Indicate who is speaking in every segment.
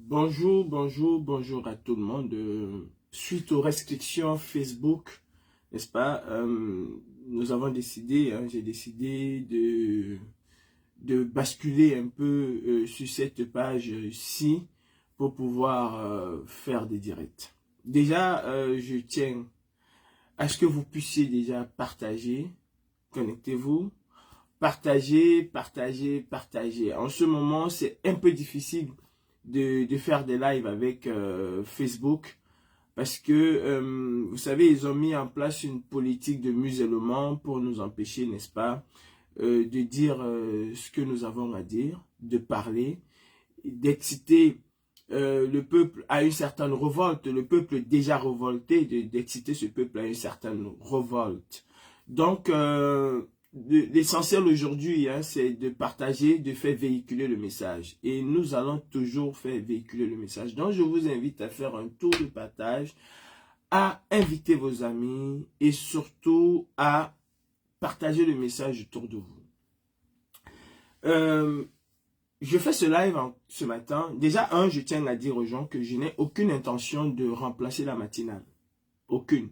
Speaker 1: Bonjour à tout le monde. Suite aux restrictions Facebook, n'est-ce pas, nous avons décidé, j'ai décidé de basculer un peu sur cette page-ci pour pouvoir faire des directs. Déjà, je tiens à ce que vous puissiez déjà partager, connectez-vous, partagez. En ce moment, c'est un peu difficile de faire des lives avec Facebook parce que, vous savez, ils ont mis en place une politique de musellement pour nous empêcher, n'est-ce pas, de dire ce que nous avons à dire, de parler, d'exciter le peuple à une certaine révolte, le peuple déjà révolté, d'exciter ce peuple à une certaine révolte. Donc, l'essentiel aujourd'hui, c'est de partager, de faire véhiculer le message. Et nous allons toujours faire véhiculer le message. Donc, je vous invite à faire un tour de partage, à inviter vos amis et surtout à partager le message autour de vous. Je fais ce live ce matin. Déjà, je tiens à dire aux gens que je n'ai aucune intention de remplacer la matinale. Aucune.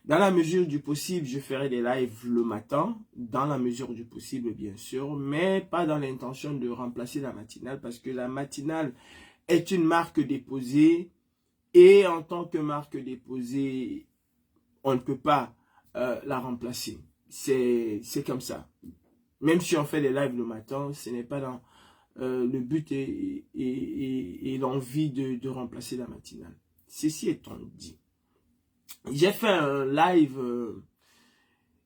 Speaker 1: Dans la mesure du possible, je ferai des lives le matin, dans la mesure du possible, bien sûr, mais pas dans l'intention de remplacer la matinale, parce que la matinale est une marque déposée, et en tant que marque déposée, on ne peut pas la remplacer. C'est comme ça. Même si on fait des lives le matin, ce n'est pas dans le but et l'envie de remplacer la matinale. Ceci étant dit, j'ai fait un live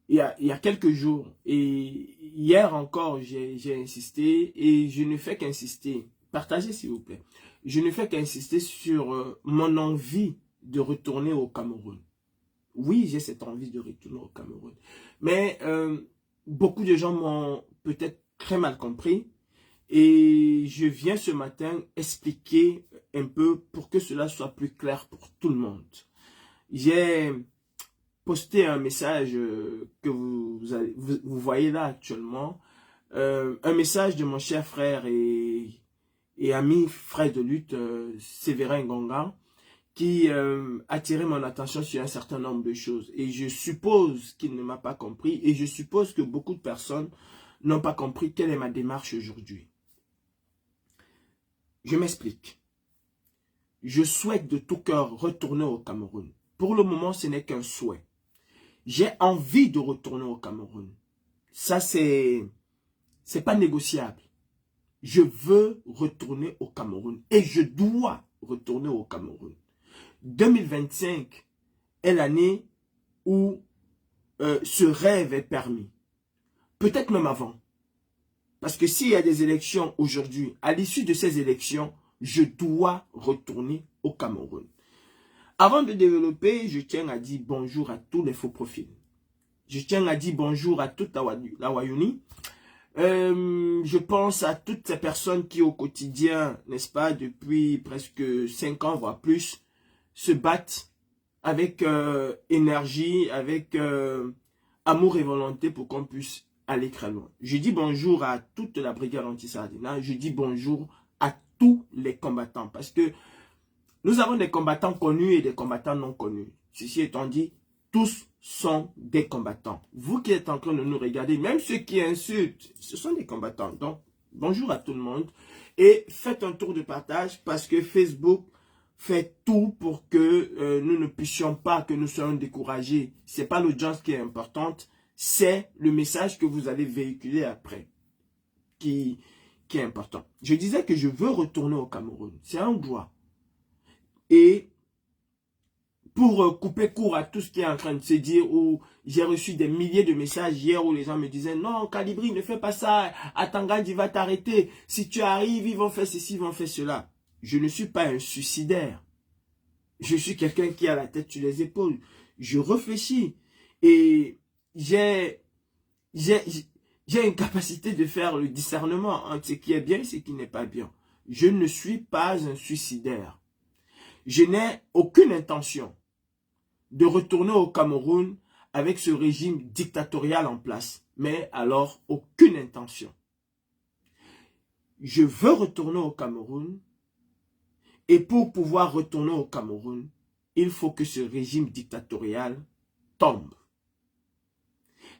Speaker 1: il y a quelques jours et hier encore j'ai insisté et je ne fais qu'insister. Partagez s'il vous plaît. Je ne fais qu'insister sur mon envie de retourner au Cameroun. Oui, j'ai cette envie de retourner au Cameroun. Mais beaucoup de gens m'ont peut-être très mal compris. Et je viens ce matin expliquer un peu pour que cela soit plus clair pour tout le monde. J'ai posté un message que vous voyez là actuellement. Un message de mon cher frère et ami, frère de lutte, Séverin Ngonga, qui attirait mon attention sur un certain nombre de choses. Et je suppose qu'il ne m'a pas compris. Et je suppose que beaucoup de personnes n'ont pas compris quelle est ma démarche aujourd'hui. Je m'explique. Je souhaite de tout cœur retourner au Cameroun. Pour le moment, ce n'est qu'un souhait. J'ai envie de retourner au Cameroun. Ça, c'est pas négociable. Je veux retourner au Cameroun. Et je dois retourner au Cameroun. 2025 est l'année où ce rêve est permis. Peut-être même avant. Parce que s'il y a des élections aujourd'hui, à l'issue de ces élections, je dois retourner au Cameroun. Avant de développer, je tiens à dire bonjour à tous les faux profils. Je tiens à dire bonjour à toute la Wayuni. Je pense à toutes ces personnes qui au quotidien, n'est-ce pas, depuis presque 5 ans, voire plus, se battent avec énergie, avec amour et volonté pour qu'on puisse aller très loin. Je dis bonjour à toute la brigade anti-Sardina. Je dis bonjour à tous les combattants. Parce que nous avons des combattants connus et des combattants non connus. Ceci étant dit, tous sont des combattants. Vous qui êtes en train de nous regarder, même ceux qui insultent, ce sont des combattants. Donc, bonjour à tout le monde. Et faites un tour de partage parce que Facebook fait tout pour que nous ne puissions pas, que nous soyons découragés. Ce n'est pas l'audience qui est importante, c'est le message que vous allez véhiculer après qui est important. Je disais que je veux retourner au Cameroun. C'est un droit. Et pour couper court à tout ce qui est en train de se dire, où j'ai reçu des milliers de messages hier où les gens me disaient, non, Calibri, ne fais pas ça, Atangad, il va t'arrêter. Si tu arrives, ils vont faire ceci, ils vont faire cela. Je ne suis pas un suicidaire. Je suis quelqu'un qui a la tête sur les épaules. Je réfléchis. Et j'ai une capacité de faire le discernement entre ce qui est bien et ce qui n'est pas bien. Je ne suis pas un suicidaire. Je n'ai aucune intention de retourner au Cameroun avec ce régime dictatorial en place. Mais alors, aucune intention. Je veux retourner au Cameroun Et pour pouvoir retourner au Cameroun, il faut que ce régime dictatorial tombe.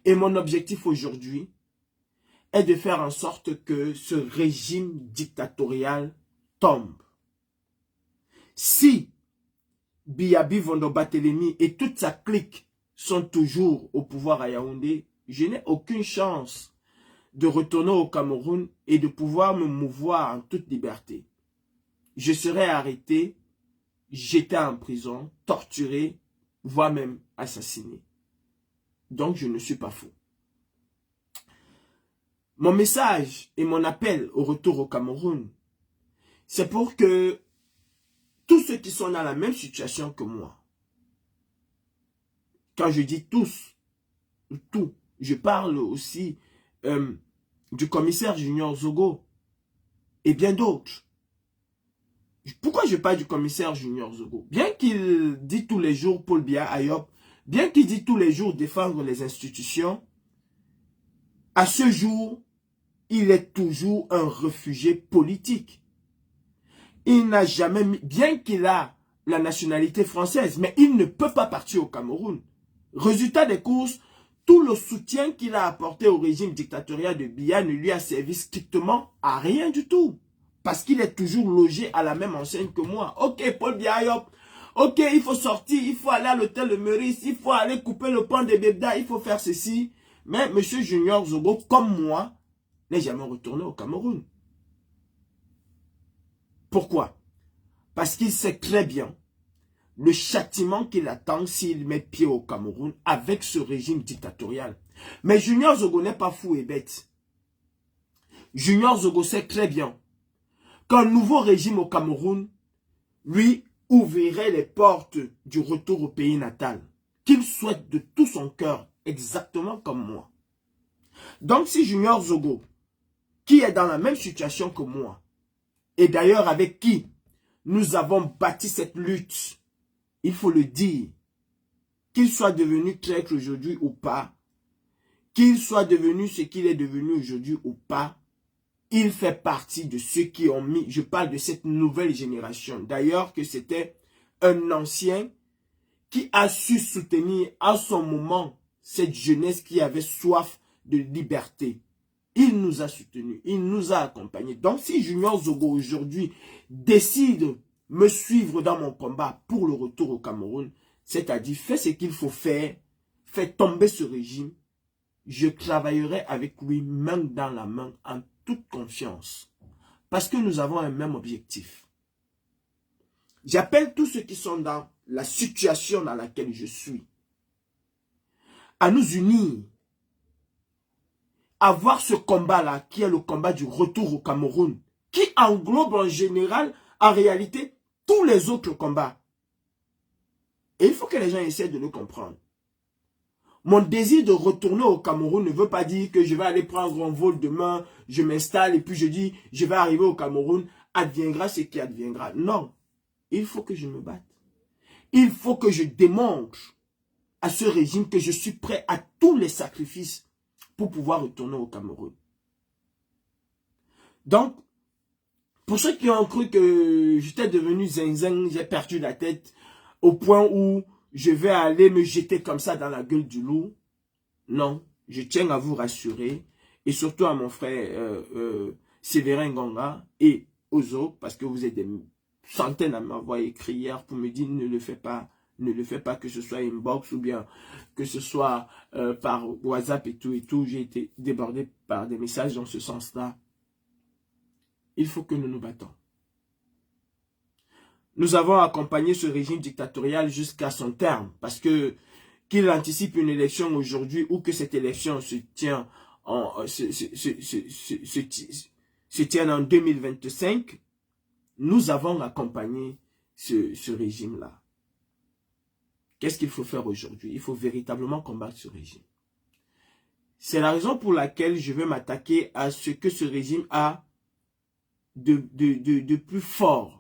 Speaker 1: Et mon objectif aujourd'hui est de faire en sorte que ce régime dictatorial tombe. Si Biyabi Vondo-Barthélemy et toute sa clique sont toujours au pouvoir à Yaoundé, je n'ai aucune chance de retourner au Cameroun et de pouvoir me mouvoir en toute liberté. Je serai arrêté, jeté en prison, torturé, voire même assassiné. Donc je ne suis pas fou. Mon message et mon appel au retour au Cameroun, c'est pour que tous ceux qui sont dans la même situation que moi, quand je dis tous, tout, je parle aussi du commissaire Junior Zogo et bien d'autres. Pourquoi je parle du commissaire Junior Zogo? Bien qu'il dit tous les jours Paul Biya Ayop, bien qu'il dit tous les jours défendre les institutions, à ce jour, il est toujours un réfugié politique. Il n'a jamais mis, bien qu'il a la nationalité française, mais il ne peut pas partir au Cameroun. Résultat des courses, tout le soutien qu'il a apporté au régime dictatorial de Biya ne lui a servi strictement à rien du tout. Parce qu'il est toujours logé à la même enseigne que moi. Ok, Paul Biya Ayop. Ok, il faut sortir, il faut aller à l'hôtel de Meurice, il faut aller couper le pont de Bebda, il faut faire ceci. Mais M. Junior Zogo, comme moi, n'est jamais retourné au Cameroun. Pourquoi? Parce qu'il sait très bien le châtiment qu'il attend s'il met pied au Cameroun avec ce régime dictatorial. Mais Junior Zogo n'est pas fou et bête. Junior Zogo sait très bien qu'un nouveau régime au Cameroun lui ouvrirait les portes du retour au pays natal, qu'il souhaite de tout son cœur, exactement comme moi. Donc si Junior Zogo, qui est dans la même situation que moi, et d'ailleurs avec qui nous avons bâti cette lutte, il faut le dire, qu'il soit devenu traître aujourd'hui ou pas, qu'il soit devenu ce qu'il est devenu aujourd'hui ou pas, il fait partie de ceux qui ont mis, je parle de cette nouvelle génération. D'ailleurs que c'était un ancien qui a su soutenir à son moment cette jeunesse qui avait soif de liberté. Il nous a soutenus, il nous a accompagnés. Donc si Junior Zogo aujourd'hui décide me suivre dans mon combat pour le retour au Cameroun, c'est-à-dire fait ce qu'il faut faire, fait tomber ce régime, je travaillerai avec lui main dans la main en toute confiance. Parce que nous avons un même objectif. J'appelle tous ceux qui sont dans la situation dans laquelle je suis à nous unir, à voir ce combat-là qui est le combat du retour au Cameroun, qui englobe en général, en réalité, tous les autres combats. Et il faut que les gens essaient de le comprendre. Mon désir de retourner au Cameroun ne veut pas dire que je vais aller prendre un vol demain, je m'installe et puis je dis, je vais arriver au Cameroun, adviendra ce qui adviendra. Non, il faut que je me batte. Il faut que je démontre à ce régime que je suis prêt à tous les sacrifices pour pouvoir retourner au Cameroun. Donc, pour ceux qui ont cru que j'étais devenu zinzin, j'ai perdu la tête au point où je vais aller me jeter comme ça dans la gueule du loup. Non, je tiens à vous rassurer. Et surtout à mon frère Séverin Ngonga et aux autres, parce que vous êtes des centaines à m'avoir écrit hier pour me dire ne le fais pas. Ne le fais pas, que ce soit inbox ou bien que ce soit par WhatsApp et tout. J'ai été débordé par des messages dans ce sens-là. Il faut que nous nous battons. Nous avons accompagné ce régime dictatorial jusqu'à son terme. Parce que qu'il anticipe une élection aujourd'hui ou que cette élection se tienne en 2025, nous avons accompagné ce régime-là. Qu'est-ce qu'il faut faire aujourd'hui? Il faut véritablement combattre ce régime. C'est la raison pour laquelle je vais m'attaquer à ce que ce régime a de plus fort.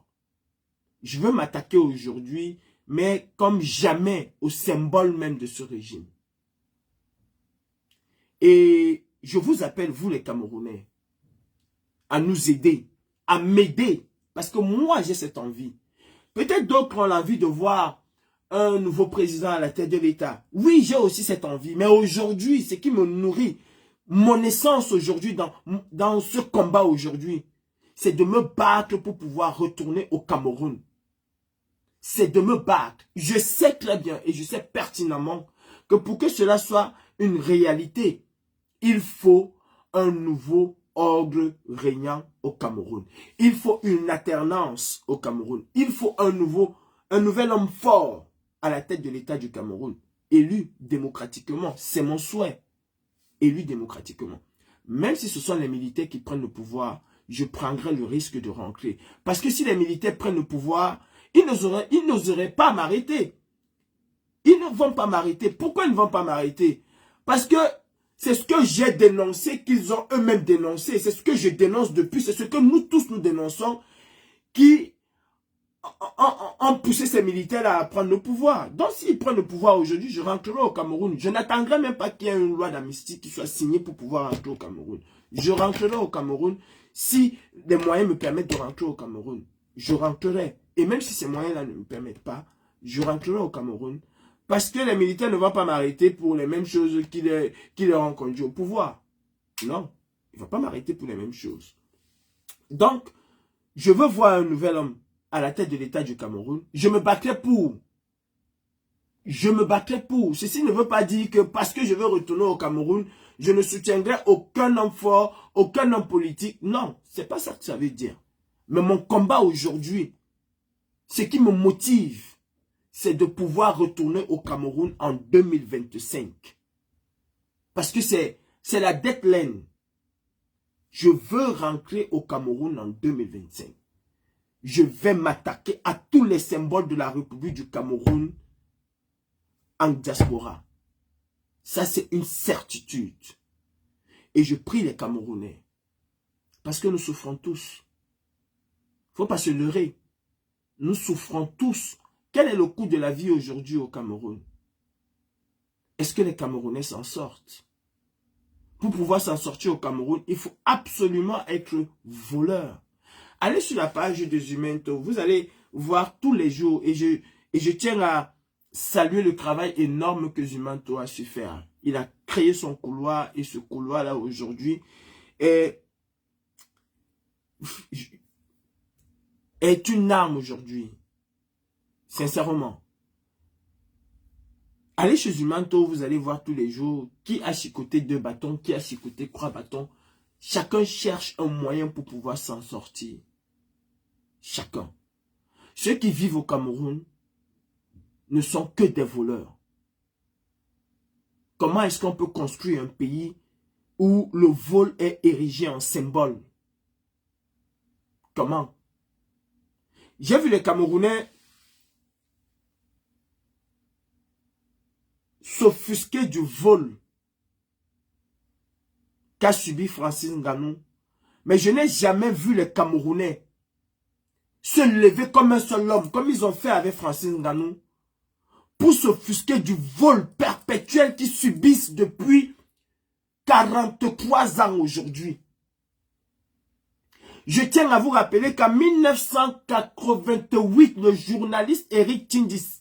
Speaker 1: Je veux m'attaquer aujourd'hui, mais comme jamais, au symbole même de ce régime. Et je vous appelle, vous les Camerounais, à nous aider, à m'aider. Parce que moi, j'ai cette envie. Peut-être d'autres ont l'envie de voir un nouveau président à la tête de l'État. Oui, j'ai aussi cette envie. Mais aujourd'hui, ce qui me nourrit, mon essence aujourd'hui, dans ce combat aujourd'hui, c'est de me battre pour pouvoir retourner au Cameroun. C'est de me battre. Je sais très bien et je sais pertinemment que pour que cela soit une réalité, il faut un nouveau ordre régnant au Cameroun. Il faut une alternance au Cameroun. Il faut un nouvel homme fort à la tête de l'État du Cameroun, élu démocratiquement. C'est mon souhait. Élu démocratiquement. Même si ce sont les militaires qui prennent le pouvoir, je prendrai le risque de rentrer. Parce que si les militaires prennent le pouvoir, ils n'oseraient pas m'arrêter. Ils ne vont pas m'arrêter. Pourquoi ils ne vont pas m'arrêter? Parce que c'est ce que j'ai dénoncé, qu'ils ont eux-mêmes dénoncé. C'est ce que je dénonce depuis. C'est ce que nous tous nous dénonçons, qui ont poussé ces militaires à prendre le pouvoir. Donc s'ils prennent le pouvoir aujourd'hui, je rentrerai au Cameroun. Je n'attendrai même pas qu'il y ait une loi d'amnistie qui soit signée pour pouvoir rentrer au Cameroun. Je rentrerai au Cameroun si les moyens me permettent de rentrer au Cameroun. Je rentrerai. Et même si ces moyens-là ne me permettent pas, je rentrerai au Cameroun. Parce que les militaires ne vont pas m'arrêter pour les mêmes choses qui les ont conduits au pouvoir. Non, ils ne vont pas m'arrêter pour les mêmes choses. Donc, je veux voir un nouvel homme à la tête de l'État du Cameroun. Je me battrai pour. Je me battrai pour. Ceci ne veut pas dire que parce que je veux retourner au Cameroun, je ne soutiendrai aucun homme fort, aucun homme politique. Non, ce n'est pas ça que ça veut dire. Mais mon combat aujourd'hui, ce qui me motive, c'est de pouvoir retourner au Cameroun en 2025. Parce que c'est la deadline. Je veux rentrer au Cameroun en 2025. Je vais m'attaquer à tous les symboles de la République du Cameroun en diaspora. Ça, c'est une certitude. Et je prie les Camerounais. Parce que nous souffrons tous. Il ne faut pas se leurrer. Nous souffrons tous. Quel est le coût de la vie aujourd'hui au Cameroun? Est-ce que les Camerounais s'en sortent? Pour pouvoir s'en sortir au Cameroun, il faut absolument être voleur. Allez sur la page de Zumento, vous allez voir tous les jours. Et je tiens à saluer le travail énorme que Zumento a su faire. Il a créé son couloir et ce couloir-là aujourd'hui est une arme aujourd'hui. Sincèrement. Allez chez Zumento, vous allez voir tous les jours qui a chicoté 2 bâtons, qui a chicoté 3 bâtons. Chacun cherche un moyen pour pouvoir s'en sortir. Chacun. Ceux qui vivent au Cameroun ne sont que des voleurs. Comment est-ce qu'on peut construire un pays où le vol est érigé en symbole? Comment? J'ai vu les Camerounais s'offusquer du vol qu'a subi Francis Ngannou. Mais je n'ai jamais vu les Camerounais se lever comme un seul homme, comme ils ont fait avec Francis Ngannou, pour s'offusquer du vol perpétuel qu'ils subissent depuis 43 ans aujourd'hui. Je tiens à vous rappeler qu'en 1988, le journaliste Eric Tindis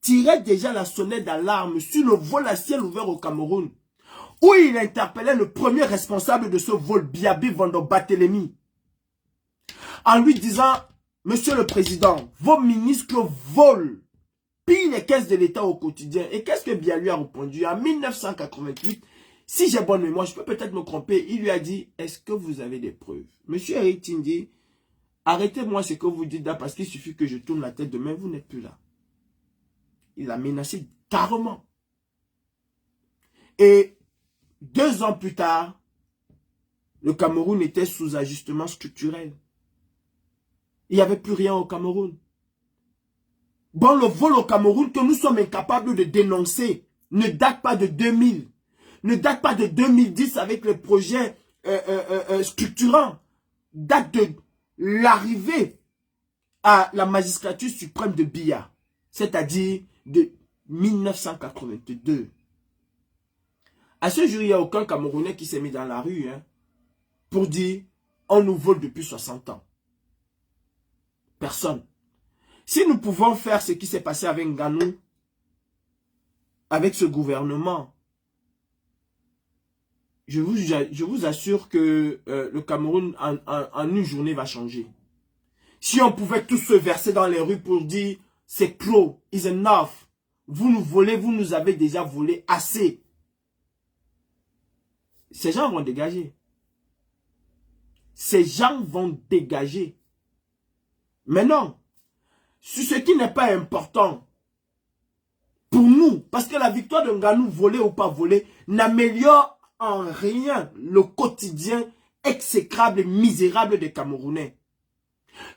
Speaker 1: tirait déjà la sonnette d'alarme sur le vol à ciel ouvert au Cameroun, où il interpellait le premier responsable de ce vol, Biabi Vando Barthélemy, en lui disant: Monsieur le Président, vos ministres volent, pillent les caisses de l'État au quotidien. Et qu'est-ce que Biabi lui a répondu? En 1988, si j'ai bonne mémoire, je peux peut-être me tromper, il lui a dit: est-ce que vous avez des preuves? Monsieur Eric Tindi, arrêtez-moi ce que vous dites là, parce qu'il suffit que je tourne la tête demain, vous n'êtes plus là. Il a menacé carrément. Et 2 ans plus tard, le Cameroun était sous ajustement structurel. Il n'y avait plus rien au Cameroun. Bon, le vol au Cameroun que nous sommes incapables de dénoncer ne date pas de 2000. Ne date pas de 2010 avec les projets structurants. Date de l'arrivée à la magistrature suprême de Biya. C'est-à-dire de 1982. À ce jour, il n'y a aucun Camerounais qui s'est mis dans la rue pour dire: on nous vole depuis 60 ans. Personne. Si nous pouvons faire ce qui s'est passé avec Ngannou, avec ce gouvernement, je vous assure que le Cameroun en une journée va changer. Si on pouvait tous se verser dans les rues pour dire c'est clos, is enough, vous nous volez, vous nous avez déjà volé assez. Ces gens vont dégager. Ces gens vont dégager. Mais non, sur ce qui n'est pas important, pour nous, parce que la victoire de Ngannou, volée ou pas volée, n'améliore en rien le quotidien exécrable et misérable des Camerounais.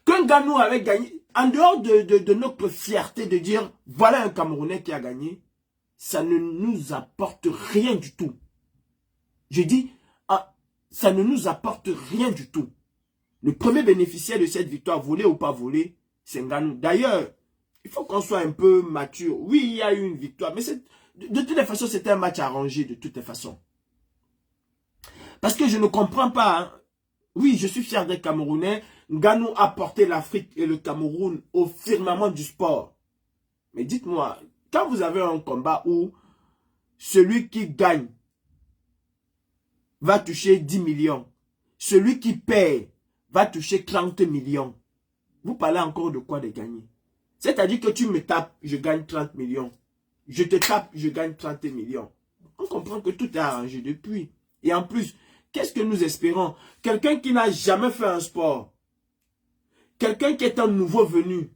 Speaker 1: Que Ngannou avait gagné, en dehors de notre fierté de dire, voilà un Camerounais qui a gagné, ça ne nous apporte rien du tout. Je dis, ça ne nous apporte rien du tout. Le premier bénéficiaire de cette victoire, volée ou pas volée, c'est Ngannou. D'ailleurs, il faut qu'on soit un peu mature. Oui, il y a eu une victoire, mais de toutes les façons, c'était un match arrangé de toutes les façons. Parce que je ne comprends pas. Hein. Oui, je suis fier des Camerounais. Ngannou a porté l'Afrique et le Cameroun au firmament du sport. Mais dites-moi, quand vous avez un combat où celui qui gagne va toucher 10 millions, celui qui perd va toucher 30 millions, vous parlez encore de quoi de gagner? C'est-à-dire que tu me tapes, je gagne 30 millions. Je te tape, je gagne 30 millions. On comprend que tout est arrangé depuis. Et en plus, qu'est-ce que nous espérons? Quelqu'un qui n'a jamais fait un sport. Quelqu'un qui est un nouveau venu.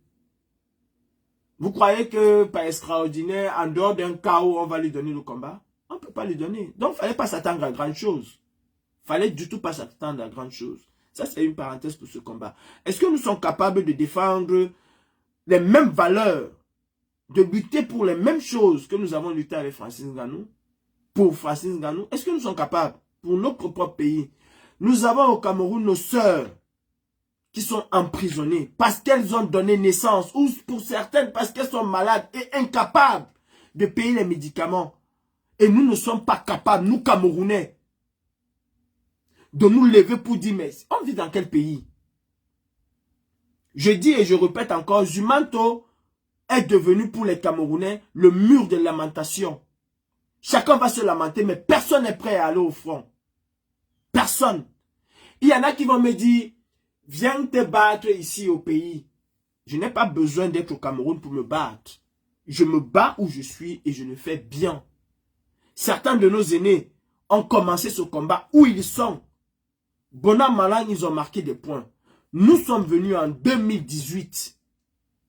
Speaker 1: Vous croyez que par extraordinaire, en dehors d'un chaos, on va lui donner le combat? On ne peut pas lui donner. Donc, il ne fallait pas s'attendre à grand chose. Il ne fallait du tout pas s'attendre à grand chose. Ça, c'est une parenthèse pour ce combat. Est-ce que nous sommes capables de défendre les mêmes valeurs, de lutter pour les mêmes choses que nous avons lutté avec Francis Ngannou? Pour Francis Ngannou, est-ce que nous sommes capables, pour notre propre pays? Nous avons au Cameroun nos sœurs qui sont emprisonnées parce qu'elles ont donné naissance, ou pour certaines parce qu'elles sont malades et incapables de payer les médicaments. Et nous ne sommes pas capables, nous Camerounais, de nous lever pour dire, mais on vit dans quel pays? Je dis et je répète encore, Jumanto est devenu pour les Camerounais le mur de lamentation. Chacun va se lamenter, mais personne n'est prêt à aller au front. Personne. Il y en a qui vont me dire, viens te battre ici au pays. Je n'ai pas besoin d'être au Cameroun pour me battre. Je me bats où je suis et je le fais bien. Certains de nos aînés ont commencé ce combat où ils sont. Bon an, mal an, ils ont marqué des points. Nous sommes venus en 2018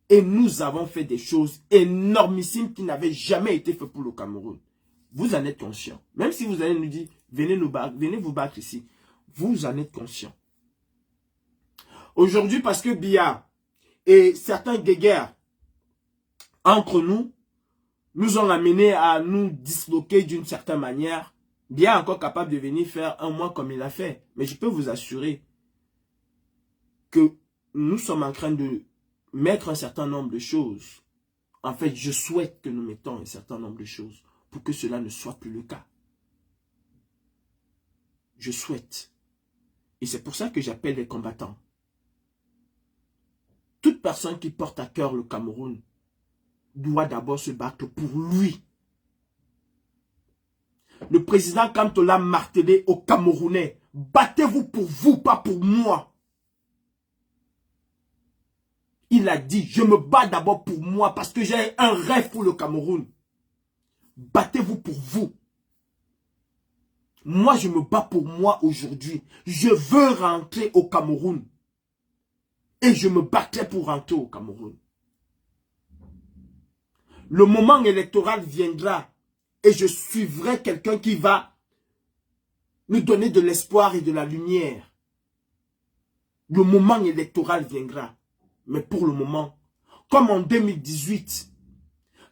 Speaker 1: et nous avons fait des choses énormissimes qui n'avaient jamais été faites pour le Cameroun. Vous en êtes conscient. Même si vous allez nous dire, venez nous battre, venez vous battre ici. Vous en êtes conscient. Aujourd'hui, parce que Biya et certains guéguerres entre nous, nous ont amenés à nous disloquer d'une certaine manière. Biya est encore capable de venir faire un mois comme il a fait. Mais je peux vous assurer que nous sommes en train de mettre un certain nombre de choses. En fait, je souhaite que nous mettons un certain nombre de choses pour que cela ne soit plus le cas. Je souhaite. Et c'est pour ça que j'appelle les combattants. Toute personne qui porte à cœur le Cameroun doit d'abord se battre pour lui. Le président Kanto l'a martelé aux Camerounais. Battez-vous pour vous, pas pour moi. Il a dit, je me bats d'abord pour moi parce que j'ai un rêve pour le Cameroun. Battez-vous pour vous. Moi, je me bats pour moi aujourd'hui. Je veux rentrer au Cameroun. Et je me battrai pour rentrer au Cameroun. Le moment électoral viendra et je suivrai quelqu'un qui va nous donner de l'espoir et de la lumière. Le moment électoral viendra. Mais pour le moment, comme en 2018,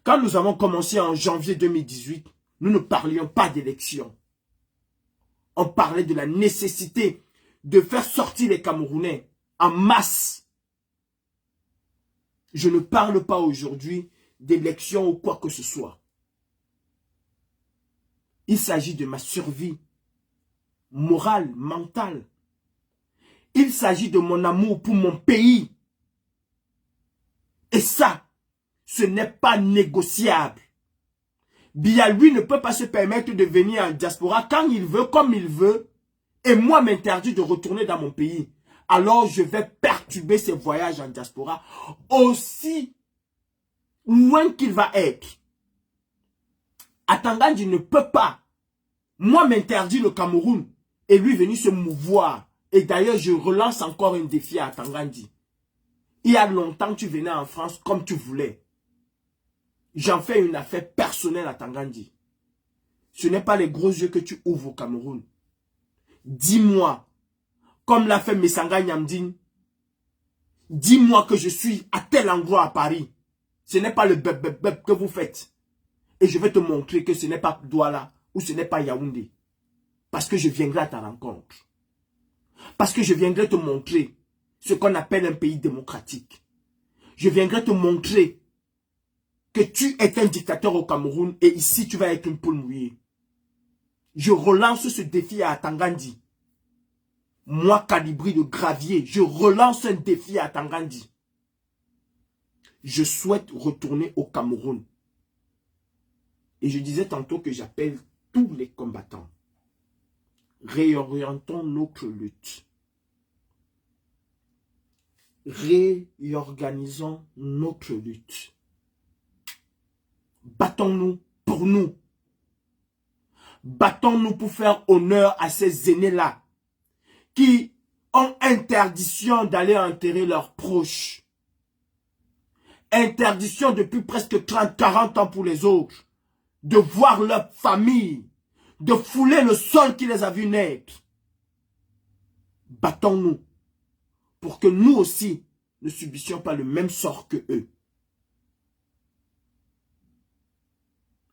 Speaker 1: quand nous avons commencé en janvier 2018, nous ne parlions pas d'élection. On parlait de la nécessité de faire sortir les Camerounais en masse. Je ne parle pas aujourd'hui d'élection ou quoi que ce soit. Il s'agit de ma survie morale, mentale. Il s'agit de mon amour pour mon pays. Et ça, ce n'est pas négociable. Biya, lui, ne peut pas se permettre de venir en diaspora quand il veut, comme il veut, et moi m'interdit de retourner dans mon pays. Alors, je vais perturber ses voyages en diaspora aussi loin qu'il va être. Atangandi ne peut pas, moi m'interdire le Cameroun, et lui venir se mouvoir. Et d'ailleurs, je relance encore un défi à Atangandi. Il y a longtemps, tu venais en France comme tu voulais. J'en fais une affaire personnelle à Tangandi. Ce n'est pas les gros yeux que tu ouvres au Cameroun. Dis-moi, comme l'a fait Messanga Nyamdine, dis-moi que je suis à tel endroit à Paris. Ce n'est pas le bep que vous faites. Et je vais te montrer que ce n'est pas Douala ou ce n'est pas Yaoundé. Parce que je viendrai à ta rencontre. Parce que je viendrai te montrer ce qu'on appelle un pays démocratique. Je viendrai te montrer que tu es un dictateur au Cameroun et ici tu vas être une poule mouillée. Je relance ce défi à Tangandi. Moi, Calibri de Gravier, je relance un défi à Tangandi. Je souhaite retourner au Cameroun. Et je disais tantôt que j'appelle tous les combattants. Réorientons notre lutte. Réorganisons notre lutte. Battons-nous pour nous. Battons-nous pour faire honneur à ces aînés-là qui ont interdiction d'aller enterrer leurs proches. Interdiction depuis presque 30, 40 ans pour les autres. De voir leur famille. De fouler le sol qui les a vus naître. Battons-nous pour que nous aussi ne subissions pas le même sort que eux.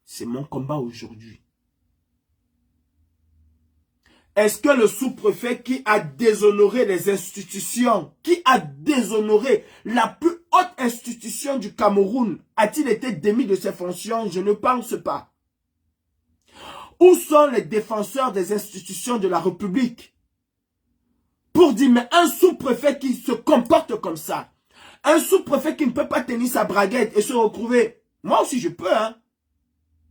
Speaker 1: C'est mon combat aujourd'hui. Est-ce que le sous-préfet qui a déshonoré les institutions, qui a déshonoré la plus haute institution du Cameroun, a-t-il été démis de ses fonctions? Je ne pense pas. Où sont les défenseurs des institutions de la République? Pour dire, mais un sous-préfet qui se comporte comme ça, un sous-préfet qui ne peut pas tenir sa braguette et se retrouver, moi aussi je peux, hein.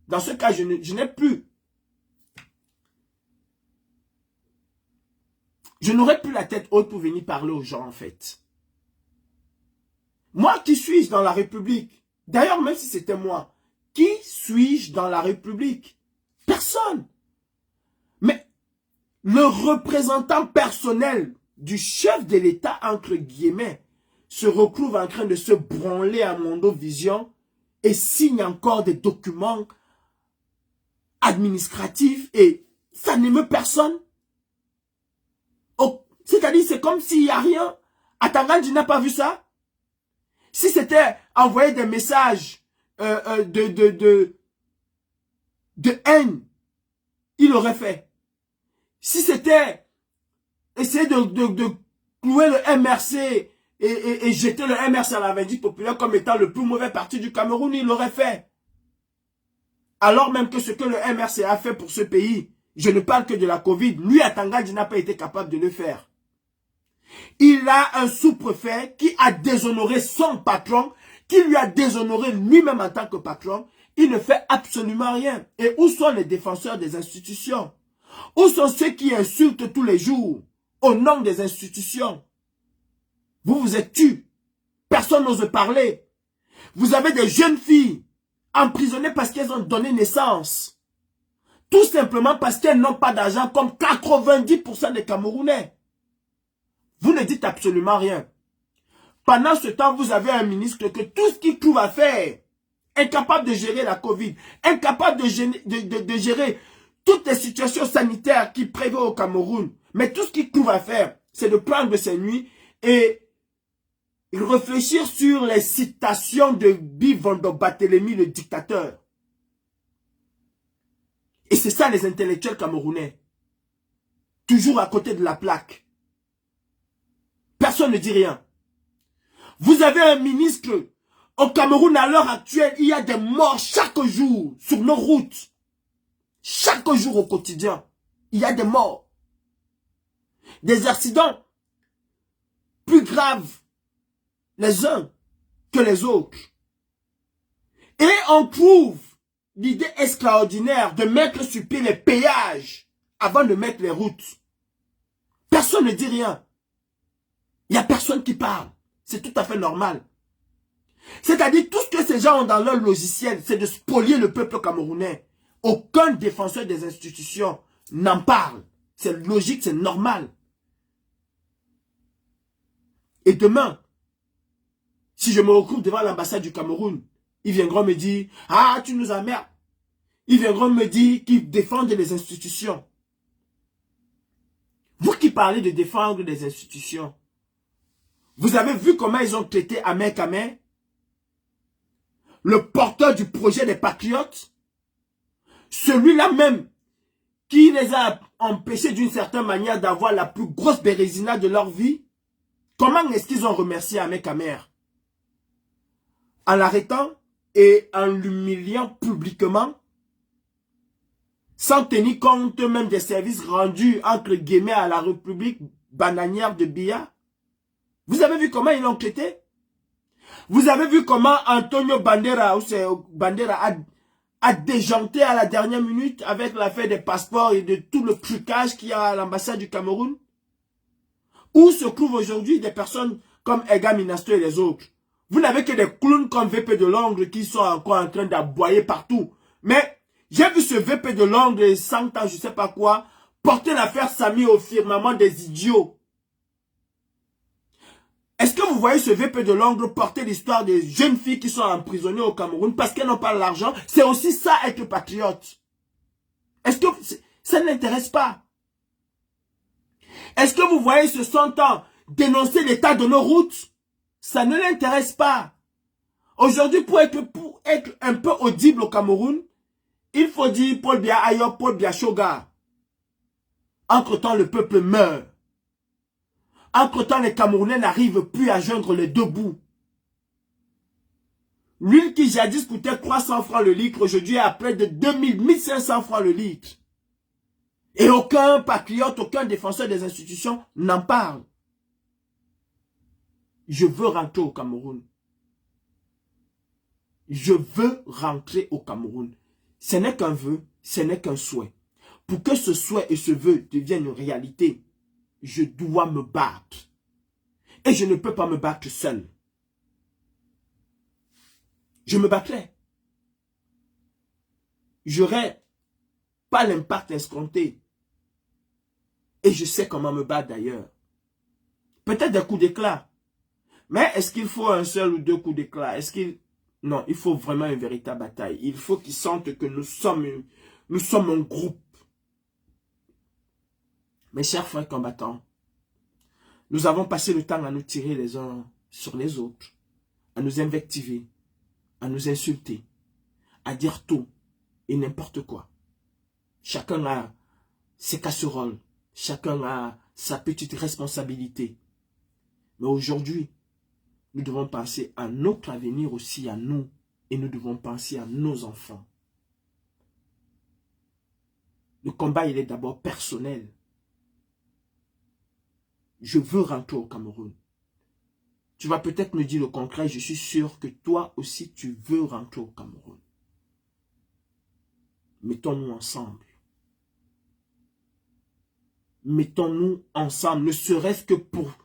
Speaker 1: Dans ce cas, je n'ai plus. Je n'aurais plus la tête haute pour venir parler aux gens, en fait. Moi, qui suis-je dans la République? D'ailleurs, même si c'était moi, qui suis-je dans la République? Personne. Mais le représentant personnel du chef de l'État, entre guillemets, se retrouve en train de se branler à Mondovision et signe encore des documents administratifs et ça n'émeut personne. Oh, c'est-à-dire, c'est comme s'il n'y a rien. Atangandi n'a pas vu ça. Si c'était envoyer des messages de haine, il l'aurait fait. Si c'était essayer de clouer le MRC et jeter le MRC à la Vindicte populaire comme étant le plus mauvais parti du Cameroun, il l'aurait fait. Alors même que ce que le MRC a fait pour ce pays, je ne parle que de la Covid, lui, Atangandi n'a pas été capable de le faire. Il a un sous-préfet qui a déshonoré son patron, qui lui a déshonoré lui-même en tant que patron. Il ne fait absolument rien. Et où sont les défenseurs des institutions? Où sont ceux qui insultent tous les jours au nom des institutions? Vous vous êtes tués. Personne n'ose parler. Vous avez des jeunes filles emprisonnées parce qu'elles ont donné naissance. Tout simplement parce qu'elles n'ont pas d'argent comme 90% des Camerounais. Vous ne dites absolument rien. Pendant ce temps, vous avez un ministre que tout ce qu'il trouve à faire, incapable de gérer la Covid, incapable de gérer toutes les situations sanitaires qui prévaut au Cameroun. Mais tout ce qu'il trouve à faire, c'est de prendre ses nuits et réfléchir sur les citations de Bivondo Barthélemy, le dictateur. Et c'est ça les intellectuels camerounais. Toujours à côté de la plaque. Personne ne dit rien. Vous avez un ministre au Cameroun à l'heure actuelle, il y a des morts chaque jour sur nos routes. Chaque jour au quotidien, il y a des morts. Des accidents plus graves les uns que les autres. Et on trouve l'idée extraordinaire de mettre sur pied les péages avant de mettre les routes. Personne ne dit rien. Il n'y a personne qui parle. C'est tout à fait normal. C'est-à-dire, tout ce que ces gens ont dans leur logiciel, c'est de spolier le peuple camerounais. Aucun défenseur des institutions n'en parle. C'est logique, c'est normal. Et demain, si je me retrouve devant l'ambassade du Cameroun, ils viendront me dire, ah, tu nous emmerdes. Ils viendront me dire qu'ils défendent les institutions. Vous qui parlez de défendre les institutions, vous avez vu comment ils ont traité Amer Kamer, le porteur du projet des patriotes, celui-là même qui les a empêchés d'une certaine manière d'avoir la plus grosse bérésina de leur vie. Comment est-ce qu'ils ont remercié Amer Kamer? En l'arrêtant et en l'humiliant publiquement, sans tenir compte même des services rendus entre guillemets à la République bananière de Biya. Vous avez vu comment ils l'ont traité? Vous avez vu comment Antonio Bandera a déjanté à la dernière minute avec l'affaire des passeports et de tout le trucage qu'il y a à l'ambassade du Cameroun? Où se trouvent aujourd'hui des personnes comme Ega Minasto et les autres? Vous n'avez que des clowns comme VP de Londres qui sont encore en train d'aboyer partout. Mais j'ai vu ce VP de Londres de 100 ans, je ne sais pas quoi, porter l'affaire Samy au firmament des idiots. Est-ce que vous voyez ce VP de Londres porter l'histoire des jeunes filles qui sont emprisonnées au Cameroun parce qu'elles n'ont pas l'argent? C'est aussi ça être patriote. Est-ce que ça ne l'intéresse pas? Est-ce que vous voyez ce 100 ans dénoncer l'état de nos routes? Ça ne l'intéresse pas. Aujourd'hui, pour être un peu audible au Cameroun, il faut dire Paul Biya Ayo, Paul Biya Shoga. Entre-temps, le peuple meurt. Entre-temps, les Camerounais n'arrivent plus à joindre les deux bouts. L'huile qui jadis coûtait 300 francs le litre, aujourd'hui est à près de 2000, 1500 francs le litre. Et aucun patriote, aucun défenseur des institutions n'en parle. Je veux rentrer au Cameroun. Je veux rentrer au Cameroun. Ce n'est qu'un vœu, ce n'est qu'un souhait. Pour que ce souhait et ce vœu deviennent une réalité, je dois me battre. Et je ne peux pas me battre seul. Je me battrai. J'aurai pas l'impact escompté. Et je sais comment me battre d'ailleurs. Peut-être des coups d'éclat. Mais est-ce qu'il faut un seul ou deux coups d'éclat? Non, il faut vraiment une véritable bataille. Il faut qu'ils sentent que nous sommes un groupe. Mes chers frères combattants, nous avons passé le temps à nous tirer les uns sur les autres, à nous invectiver, à nous insulter, à dire tout et n'importe quoi. Chacun a ses casseroles, chacun a sa petite responsabilité. Mais aujourd'hui, nous devons penser à notre avenir aussi, à nous, et nous devons penser à nos enfants. Le combat, il est d'abord personnel. Je veux rentrer au Cameroun. Tu vas peut-être me dire le contraire, je suis sûr que toi aussi tu veux rentrer au Cameroun. Mettons-nous ensemble. Mettons-nous ensemble, ne serait-ce que pour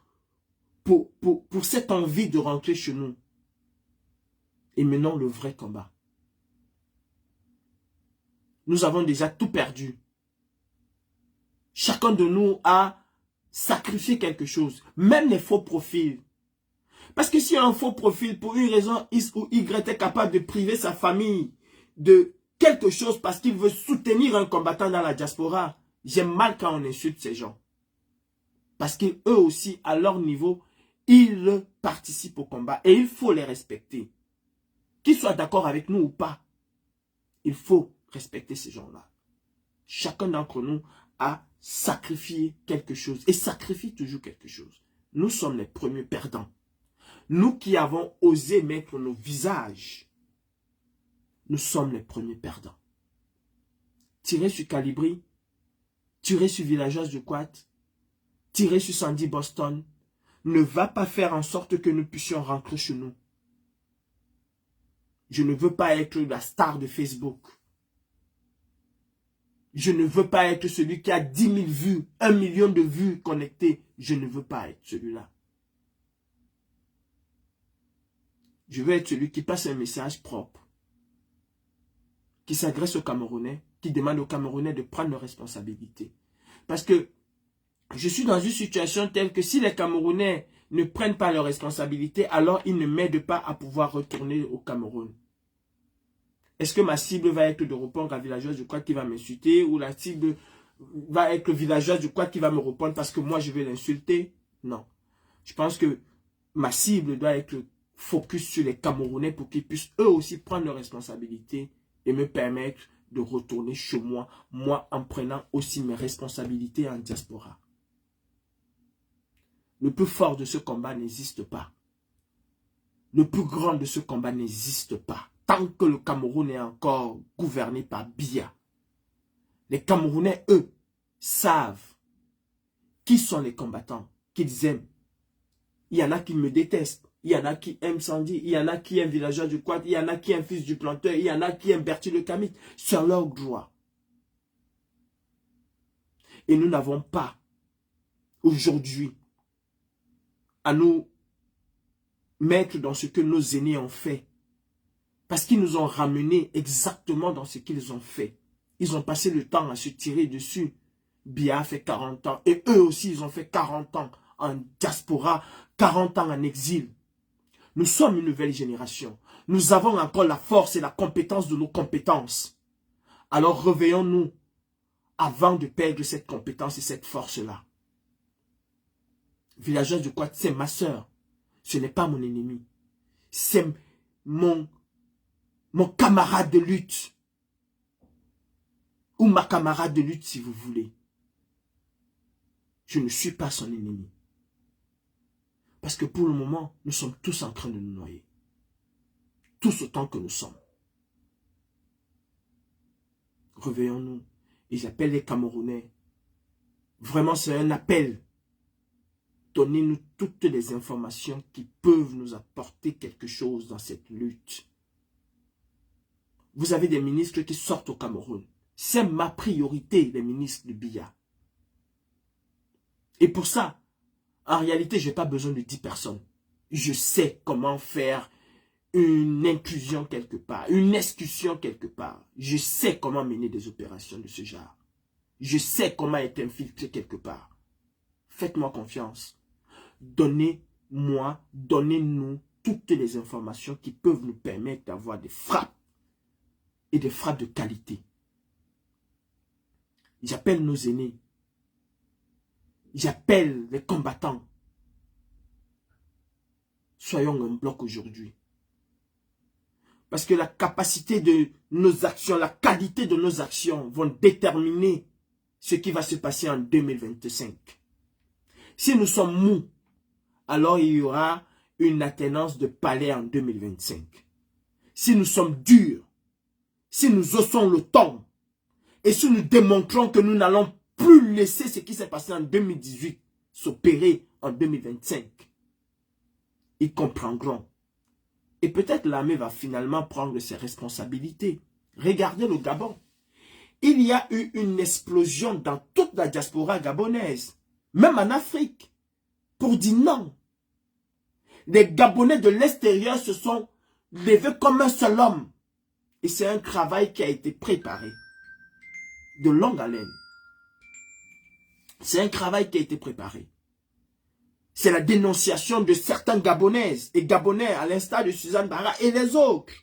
Speaker 1: cette envie de rentrer chez nous. Et menons le vrai combat. Nous avons déjà tout perdu. Chacun de nous a sacrifié quelque chose, même les faux profils. Parce que si un faux profil, pour une raison X ou Y, est capable de priver sa famille de quelque chose parce qu'il veut soutenir un combattant dans la diaspora, j'aime mal quand on insulte ces gens. Parce qu'eux aussi, à leur niveau, ils participent au combat et il faut les respecter. Qu'ils soient d'accord avec nous ou pas, il faut respecter ces gens-là. Chacun d'entre nous a sacrifié quelque chose et sacrifie toujours quelque chose. Nous sommes les premiers perdants. Nous qui avons osé mettre nos visages, nous sommes les premiers perdants. Tirer sur Calibri, tirer sur Villageoise de Quat, tirer sur Sandy Boston, ne va pas faire en sorte que nous puissions rentrer chez nous. Je ne veux pas être la star de Facebook. Je ne veux pas être celui qui a 10 000 vues, 1 million de vues connectées. Je ne veux pas être celui-là. Je veux être celui qui passe un message propre, qui s'adresse aux Camerounais, qui demande aux Camerounais de prendre leurs responsabilités. Parce que je suis dans une situation telle que si les Camerounais ne prennent pas leurs responsabilités, alors ils ne m'aident pas à pouvoir retourner au Cameroun. Est-ce que ma cible va être de répondre à villageois, je crois qu'il va m'insulter, ou la cible va être villageois, je crois qu'il va me répondre parce que moi je vais l'insulter? Non. Je pense que ma cible doit être focus sur les Camerounais pour qu'ils puissent eux aussi prendre leurs responsabilités et me permettre de retourner chez moi, moi en prenant aussi mes responsabilités en diaspora. Le plus fort de ce combat n'existe pas. Le plus grand de ce combat n'existe pas. Tant que le Cameroun est encore gouverné par Biya. Les Camerounais, eux, savent qui sont les combattants qu'ils aiment. Il y en a qui me détestent. Il y en a qui aiment Sandy. Il y en a qui aiment Villageois du Quad. Il y en a qui aiment Fils du Planteur. Il y en a qui aiment Bertie le Camite. C'est leur droit. Et nous n'avons pas, aujourd'hui, à nous mettre dans ce que nos aînés ont fait. Parce qu'ils nous ont ramenés exactement dans ce qu'ils ont fait. Ils ont passé le temps à se tirer dessus. Biya a fait 40 ans. Et eux aussi, ils ont fait 40 ans en diaspora, 40 ans en exil. Nous sommes une nouvelle génération. Nous avons encore la force et la compétence de nos compétences. Alors réveillons-nous avant de perdre cette compétence et cette force-là. Villageois de Quad, c'est ma soeur. Ce n'est pas mon ennemi. C'est mon camarade de lutte. Ou ma camarade de lutte si vous voulez. Je ne suis pas son ennemi. Parce que pour le moment, nous sommes tous en train de nous noyer. Tous autant que nous sommes. Réveillons-nous. Et j'appelle les Camerounais. Vraiment, c'est un appel. Donnez-nous toutes les informations qui peuvent nous apporter quelque chose dans cette lutte. Vous avez des ministres qui sortent au Cameroun. C'est ma priorité, les ministres de Biya. Et pour ça, en réalité, je n'ai pas besoin de 10 personnes. Je sais comment faire une inclusion quelque part, une exclusion quelque part. Je sais comment mener des opérations de ce genre. Je sais comment être infiltré quelque part. Faites-moi confiance. Donnez-moi, donnez-nous toutes les informations qui peuvent nous permettre d'avoir des frappes et des frappes de qualité. J'appelle nos aînés. J'appelle les combattants. Soyons un bloc aujourd'hui. Parce que la capacité de nos actions, la qualité de nos actions vont déterminer ce qui va se passer en 2025. Si nous sommes mous, alors il y aura une alternance de palais en 2025. Si nous sommes durs, si nous haussons le ton, et si nous démontrons que nous n'allons plus laisser ce qui s'est passé en 2018 s'opérer en 2025, ils comprendront. Et peut-être l'armée va finalement prendre ses responsabilités. Regardez le Gabon. Il y a eu une explosion dans toute la diaspora gabonaise, même en Afrique, pour dire non. Les Gabonais de l'extérieur se sont levés comme un seul homme. Et c'est un travail qui a été préparé de longue haleine. C'est un travail qui a été préparé. C'est la dénonciation de certains Gabonaises et Gabonais, à l'instar de Suzanne Bara et les autres,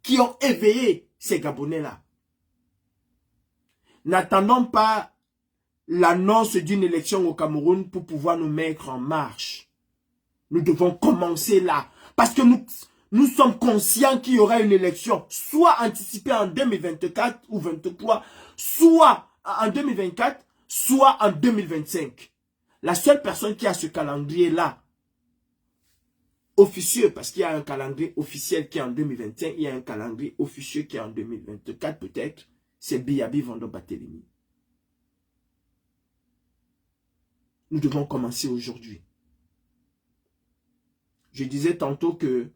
Speaker 1: qui ont éveillé ces Gabonais-là. N'attendons pas l'annonce d'une élection au Cameroun pour pouvoir nous mettre en marche. Nous devons commencer là. Parce que nous sommes conscients qu'il y aura une élection, soit anticipée en 2024 ou 2023, soit en 2024, soit en 2025. La seule personne qui a ce calendrier-là, officieux, parce qu'il y a un calendrier officiel qui est en 2025, il y a un calendrier officieux qui est en 2024 peut-être, c'est Biyabi Vando Barthélémy. Nous devons commencer aujourd'hui. Je disais tantôt que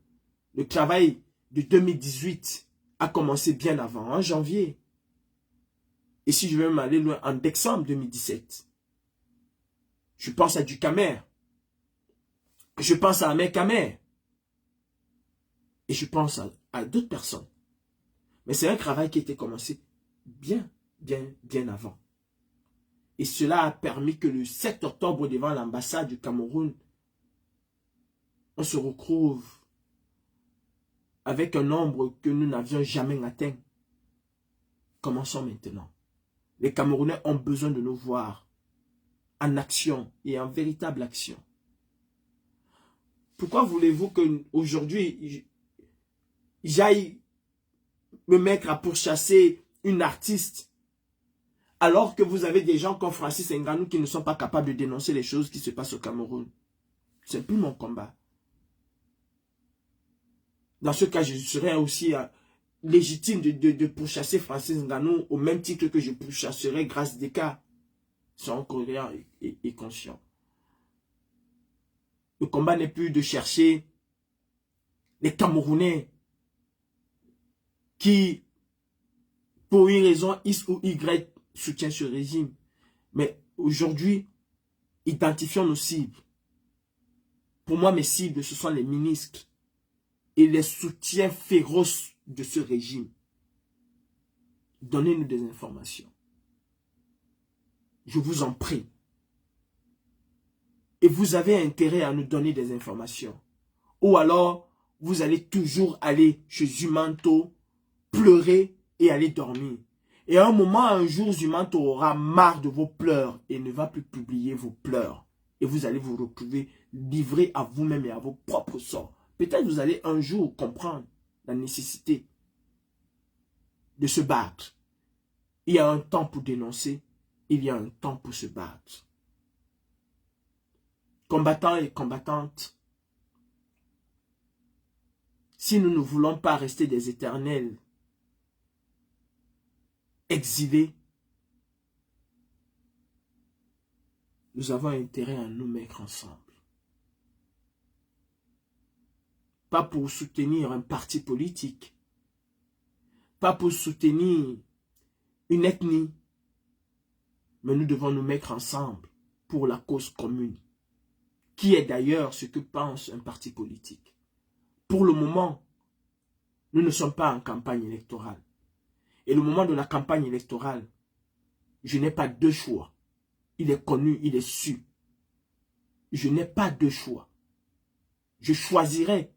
Speaker 1: le travail de 2018 a commencé bien avant, en janvier. Et si je vais m'aller loin, en décembre 2017. Je pense à Ducamer. Je pense à Ahmed Kamer. Et je pense à d'autres personnes. Mais c'est un travail qui a été commencé bien avant. Et cela a permis que le 7 octobre, devant l'ambassade du Cameroun, on se retrouve avec un nombre que nous n'avions jamais atteint. Commençons maintenant. Les Camerounais ont besoin de nous voir en action et en véritable action. Pourquoi voulez-vous qu'aujourd'hui, j'aille me mettre à pourchasser une artiste alors que vous avez des gens comme Francis Ngannou qui ne sont pas capables de dénoncer les choses qui se passent au Cameroun? C'est plus mon combat. Dans ce cas, je serais aussi légitime de pourchasser Francis Ngannou au même titre que je pourchasserais Grace Deka. Sont cohérents et conscients. Le combat n'est plus de chercher les Camerounais qui, pour une raison X ou Y, soutiennent ce régime. Mais aujourd'hui, identifions nos cibles. Pour moi, mes cibles, ce sont les ministres et les soutiens féroces de ce régime. Donnez-nous des informations. Je vous en prie. Et vous avez intérêt à nous donner des informations. Ou alors, vous allez toujours aller chez Zumanto, pleurer et aller dormir. Et à un moment, un jour, Zumanto aura marre de vos pleurs et ne va plus publier vos pleurs. Et vous allez vous retrouver livré à vous-même et à vos propres sorts. Peut-être vous allez un jour comprendre la nécessité de se battre. Il y a un temps pour dénoncer, il y a un temps pour se battre. Combattants et combattantes, si nous ne voulons pas rester des éternels exilés, nous avons intérêt à nous mettre ensemble. Pas pour soutenir un parti politique, pas pour soutenir une ethnie, mais nous devons nous mettre ensemble pour la cause commune, qui est d'ailleurs ce que pense un parti politique. Pour le moment, nous ne sommes pas en campagne électorale. Et le moment de la campagne électorale, je n'ai pas deux choix. Il est connu, il est su. Je n'ai pas deux choix. Je choisirai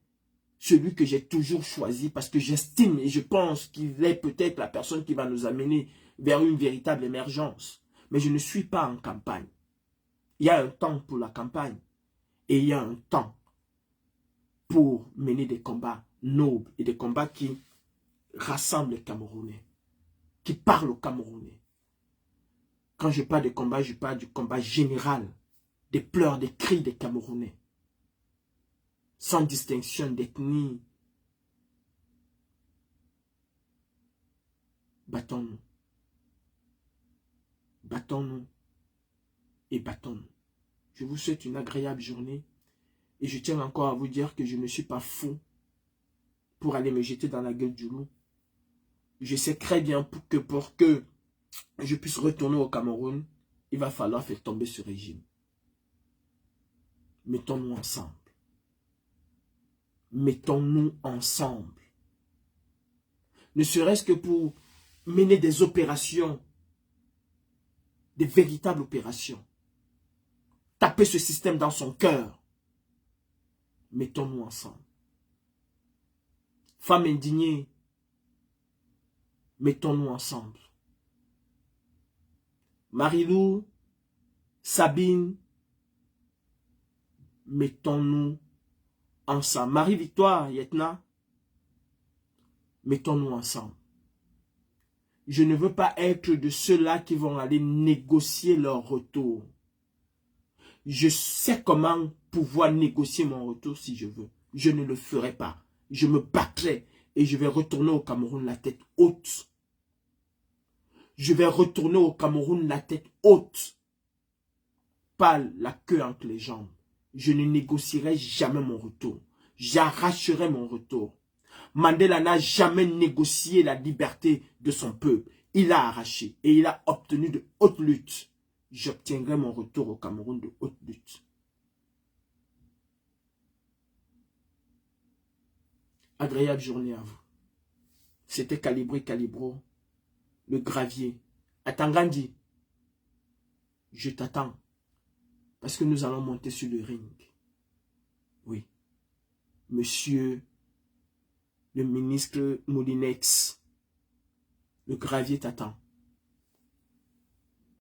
Speaker 1: celui que j'ai toujours choisi parce que j'estime et je pense qu'il est peut-être la personne qui va nous amener vers une véritable émergence. Mais je ne suis pas en campagne. Il y a un temps pour la campagne et il y a un temps pour mener des combats nobles et des combats qui rassemblent les Camerounais, qui parlent aux Camerounais. Quand je parle de combat, je parle du combat général, des pleurs, des cris des Camerounais, sans distinction d'ethnie. Battons-nous. Battons-nous et battons-nous. Je vous souhaite une agréable journée et je tiens encore à vous dire que je ne suis pas fou pour aller me jeter dans la gueule du loup. Je sais très bien pour que je puisse retourner au Cameroun, il va falloir faire tomber ce régime. Mettons-nous ensemble. Mettons-nous ensemble. Ne serait-ce que pour mener des opérations, des véritables opérations. Taper ce système dans son cœur. Mettons-nous ensemble. Femmes indignées, mettons-nous ensemble. Marilou, Sabine, mettons-nous ensemble. Marie-Victoire, Yetna, mettons-nous ensemble. Je ne veux pas être de ceux-là qui vont aller négocier leur retour. Je sais comment pouvoir négocier mon retour si je veux. Je ne le ferai pas. Je me battrai et je vais retourner au Cameroun la tête haute. Je vais retourner au Cameroun la tête haute. Pas la queue entre les jambes. Je ne négocierai jamais mon retour. J'arracherai mon retour. Mandela n'a jamais négocié la liberté de son peuple. Il a arraché et il a obtenu de hautes luttes. J'obtiendrai mon retour au Cameroun de hautes luttes. Agréable journée à vous. C'était Calibré Calibro, le gravier. À Tangandi, je t'attends. Parce que nous allons monter sur le ring. Oui. Monsieur le ministre Moulinex, le gravier t'attend.